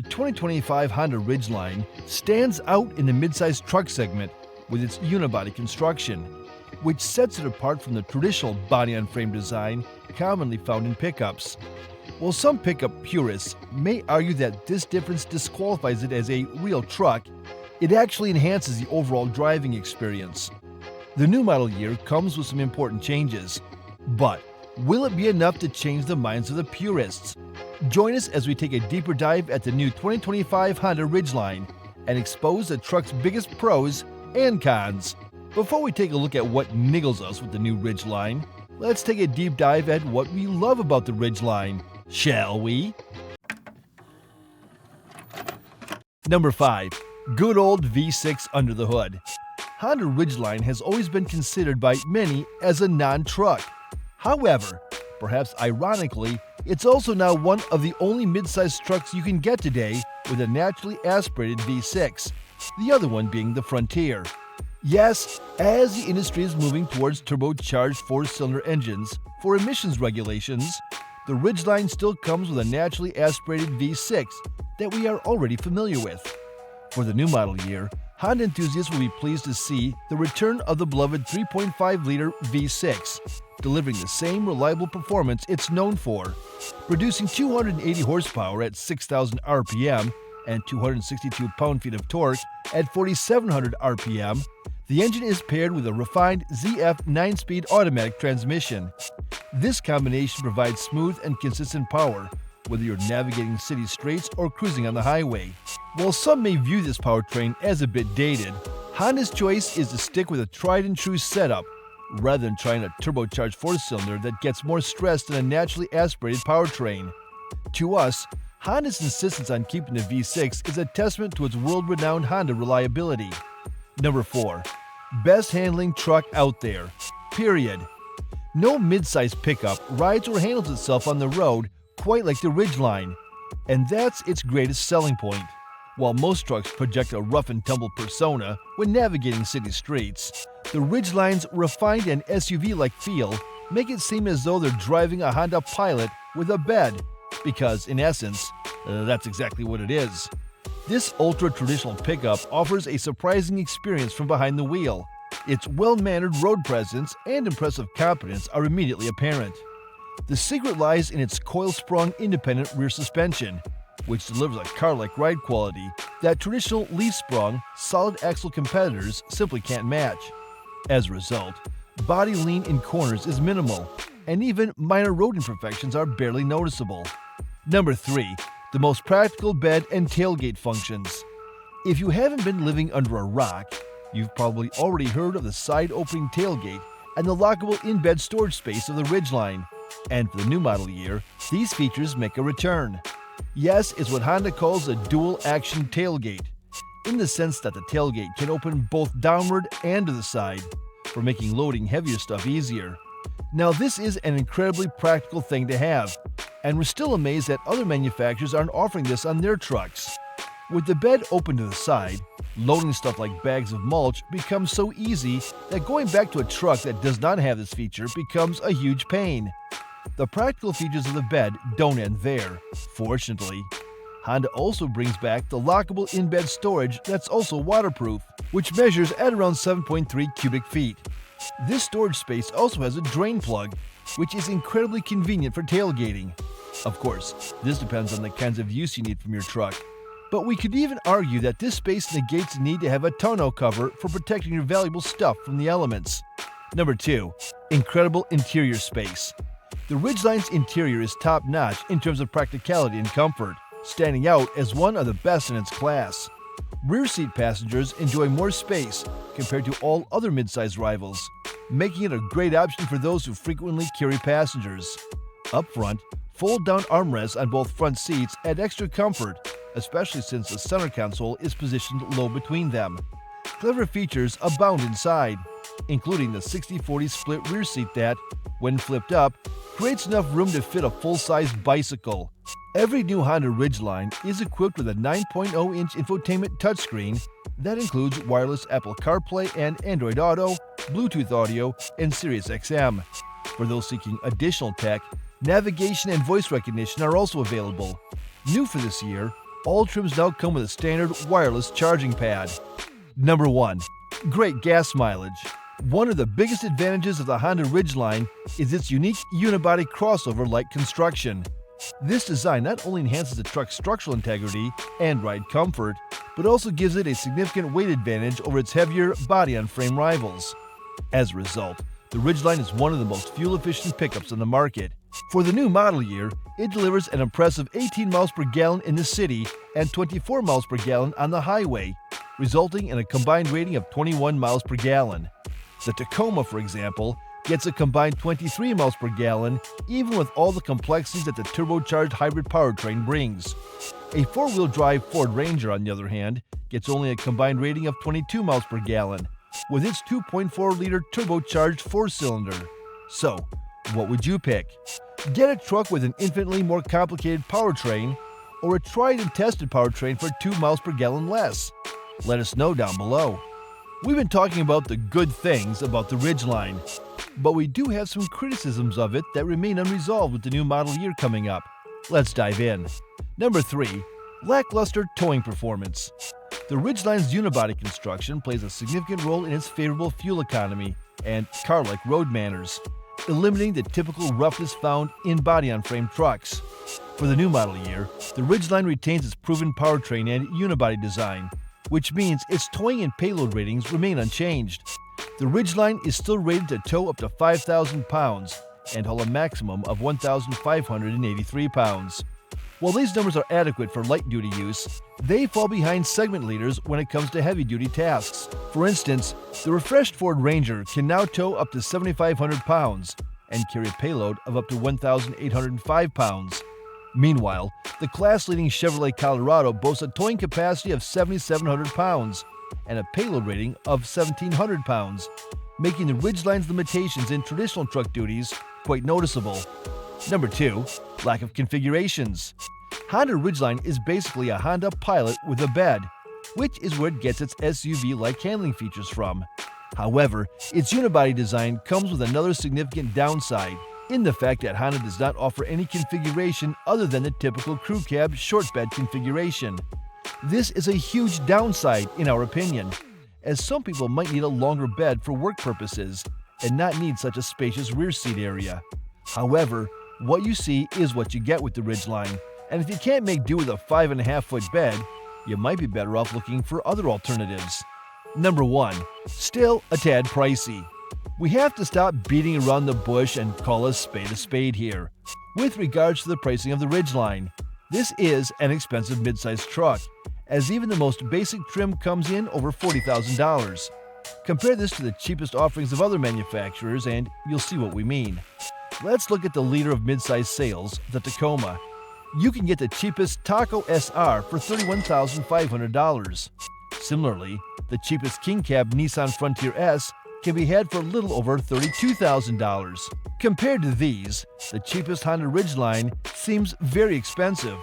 The 2025 Honda Ridgeline stands out in the midsize truck segment with its unibody construction, which sets it apart from the traditional body-on-frame design commonly found in pickups. While some pickup purists may argue that this difference disqualifies it as a real truck, it actually enhances the overall driving experience. The new model year comes with some important changes, but will it be enough to change the minds of the purists? Join us as we take a deeper dive at the new 2025 Honda Ridgeline and expose the truck's biggest pros and cons. Before we take a look at what niggles us with the new Ridgeline, let's take a deep dive at what we love about the Ridgeline, shall we? Number 5. Good old V6 under the hood. Honda Ridgeline has always been considered by many as a non-truck. However, perhaps ironically, it's also now one of the only mid-sized trucks you can get today with a naturally aspirated V6, the other one being the Frontier. Yes, as the industry is moving towards turbocharged four-cylinder engines for emissions regulations, the Ridgeline still comes with a naturally aspirated V6 that we are already familiar with. For the new model year, Honda enthusiasts will be pleased to see the return of the beloved 3.5-liter V6, delivering the same reliable performance it's known for. Producing 280 horsepower at 6,000 RPM and 262 pound-feet of torque at 4,700 RPM, the engine is paired with a refined ZF 9-speed automatic transmission. This combination provides smooth and consistent power, whether you're navigating city streets or cruising on the highway. While some may view this powertrain as a bit dated, Honda's choice is to stick with a tried-and-true setup rather than trying a turbocharged four-cylinder that gets more stress than a naturally aspirated powertrain. To us, Honda's insistence on keeping the V6 is a testament to its world-renowned Honda reliability. Number 4. Best handling truck out there. Period. No mid-size pickup rides or handles itself on the road quite like the Ridgeline, and that's its greatest selling point. While most trucks project a rough-and-tumble persona when navigating city streets, the Ridgeline's refined and SUV-like feel make it seem as though they're driving a Honda Pilot with a bed, because in essence, that's exactly what it is. This ultra-traditional pickup offers a surprising experience from behind the wheel. Its well-mannered road presence and impressive competence are immediately apparent. The secret lies in its coil-sprung independent rear suspension, which delivers a car-like ride quality that traditional leaf-sprung, solid-axle competitors simply can't match. As a result, body lean in corners is minimal, and even minor road imperfections are barely noticeable. Number 3. The most practical bed and tailgate functions. If you haven't been living under a rock, you've probably already heard of the side-opening tailgate and the lockable in-bed storage space of the Ridgeline. And for the new model year, these features make a return. Yes, it's what Honda calls a dual-action tailgate, in the sense that the tailgate can open both downward and to the side, for making loading heavier stuff easier. Now, this is an incredibly practical thing to have, and we're still amazed that other manufacturers aren't offering this on their trucks. With the bed open to the side, loading stuff like bags of mulch becomes so easy that going back to a truck that does not have this feature becomes a huge pain. The practical features of the bed don't end there, fortunately. Honda also brings back the lockable in-bed storage that's also waterproof, which measures at around 7.3 cubic feet. This storage space also has a drain plug, which is incredibly convenient for tailgating. Of course, this depends on the kinds of use you need from your truck. But we could even argue that this space negates the need to have a tonneau cover for protecting your valuable stuff from the elements. Number 2. Incredible interior space. The Ridgeline's interior is top-notch in terms of practicality and comfort, standing out as one of the best in its class. Rear seat passengers enjoy more space compared to all other midsize rivals, making it a great option for those who frequently carry passengers. Up front, fold-down armrests on both front seats add extra comfort, especially since the center console is positioned low between them. Clever features abound inside, including the 60-40 split rear seat that, when flipped up, creates enough room to fit a full-size bicycle. Every new Honda Ridgeline is equipped with a 9.0-inch infotainment touchscreen that includes wireless Apple CarPlay and Android Auto, Bluetooth audio, and Sirius XM. For those seeking additional tech, navigation and voice recognition are also available. New for this year, All trims now come with a standard wireless charging pad. Number 1. Great gas mileage. One of the biggest advantages of the Honda Ridgeline is its unique unibody crossover-like construction. This design not only enhances the truck's structural integrity and ride comfort, but also gives it a significant weight advantage over its heavier body-on-frame rivals. As a result, the Ridgeline is one of the most fuel-efficient pickups on the market. For the new model year, it delivers an impressive 18 miles per gallon in the city and 24 miles per gallon on the highway, resulting in a combined rating of 21 miles per gallon. The Tacoma, for example, gets a combined 23 miles per gallon, even with all the complexities that the turbocharged hybrid powertrain brings. A four-wheel drive Ford Ranger, on the other hand, gets only a combined rating of 22 miles per gallon, with its 2.4-liter turbocharged four-cylinder. So, what would you pick? Get a truck with an infinitely more complicated powertrain, or a tried and tested powertrain for 2 miles per gallon less? Let us know down below. We've been talking about the good things about the Ridgeline, but we do have some criticisms of it that remain unresolved with the new model year coming up. Let's dive in. Number 3. Lackluster towing performance. The Ridgeline's unibody construction plays a significant role in its favorable fuel economy and car-like road manners, eliminating the typical roughness found in body-on-frame trucks. For the new model year, the Ridgeline retains its proven powertrain and unibody design, which means its towing and payload ratings remain unchanged. The Ridgeline is still rated to tow up to 5,000 pounds and haul a maximum of 1,583 pounds. While these numbers are adequate for light-duty use, they fall behind segment leaders when it comes to heavy-duty tasks. For instance, the refreshed Ford Ranger can now tow up to 7,500 pounds and carry a payload of up to 1,805 pounds. Meanwhile, the class-leading Chevrolet Colorado boasts a towing capacity of 7,700 pounds and a payload rating of 1,700 pounds, making the Ridgeline's limitations in traditional truck duties quite noticeable. Number 2. Lack of configurations. Honda Ridgeline is basically a Honda Pilot with a bed, which is where it gets its SUV-like handling features from. However, its unibody design comes with another significant downside, in the fact that Honda does not offer any configuration other than the typical crew cab short bed configuration. This is a huge downside in our opinion, as some people might need a longer bed for work purposes and not need such a spacious rear seat area. However, what you see is what you get with the Ridgeline, and if you can't make do with a 5.5-foot bed, you might be better off looking for other alternatives. Number 1. Still a tad pricey. We have to stop beating around the bush and call a spade here. With regards to the pricing of the Ridgeline, this is an expensive midsize truck, as even the most basic trim comes in over $40,000. Compare this to the cheapest offerings of other manufacturers and you'll see what we mean. Let's look at the leader of midsize sales, the Tacoma. You can get the cheapest Taco SR for $31,500. Similarly, the cheapest King Cab Nissan Frontier S can be had for a little over $32,000. Compared to these, the cheapest Honda Ridgeline seems very expensive,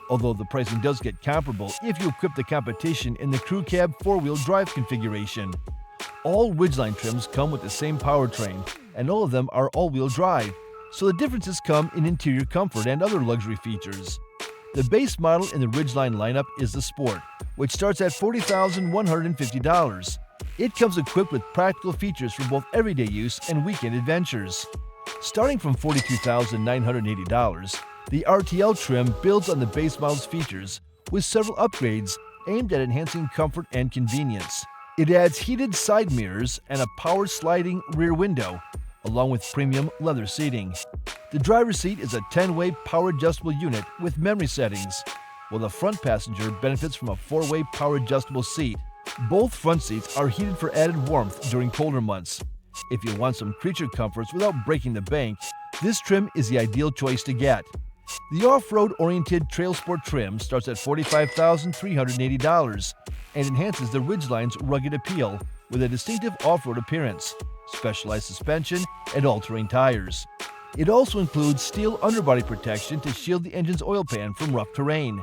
although the pricing does get comparable if you equip the competition in the crew cab four-wheel drive configuration. All Ridgeline trims come with the same powertrain, and all of them are all-wheel drive, so the differences come in interior comfort and other luxury features. The base model in the Ridgeline lineup is the Sport, which starts at $40,150. It comes equipped with practical features for both everyday use and weekend adventures. Starting from $42,980, the RTL trim builds on the base model's features with several upgrades aimed at enhancing comfort and convenience. It adds heated side mirrors and a power sliding rear window, along with premium leather seating. The driver's seat is a 10-way power adjustable unit with memory settings, while the front passenger benefits from a 4-way power adjustable seat. Both front seats are heated for added warmth during colder months. If you want some creature comforts without breaking the bank, this trim is the ideal choice to get. The off-road oriented Trail Sport trim starts at $45,380 and enhances the Ridgeline's rugged appeal with a distinctive off-road appearance, specialized suspension, and all-terrain tires. It also includes steel underbody protection to shield the engine's oil pan from rough terrain.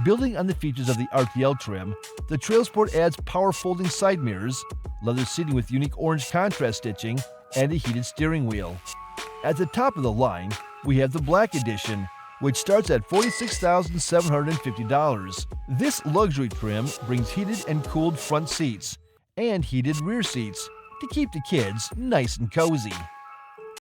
Building on the features of the RTL trim, the Trail Sport adds power folding side mirrors, leather seating with unique orange contrast stitching, and a heated steering wheel. At the top of the line, we have the Black Edition, which starts at $46,750. This luxury trim brings heated and cooled front seats and heated rear seats to keep the kids nice and cozy.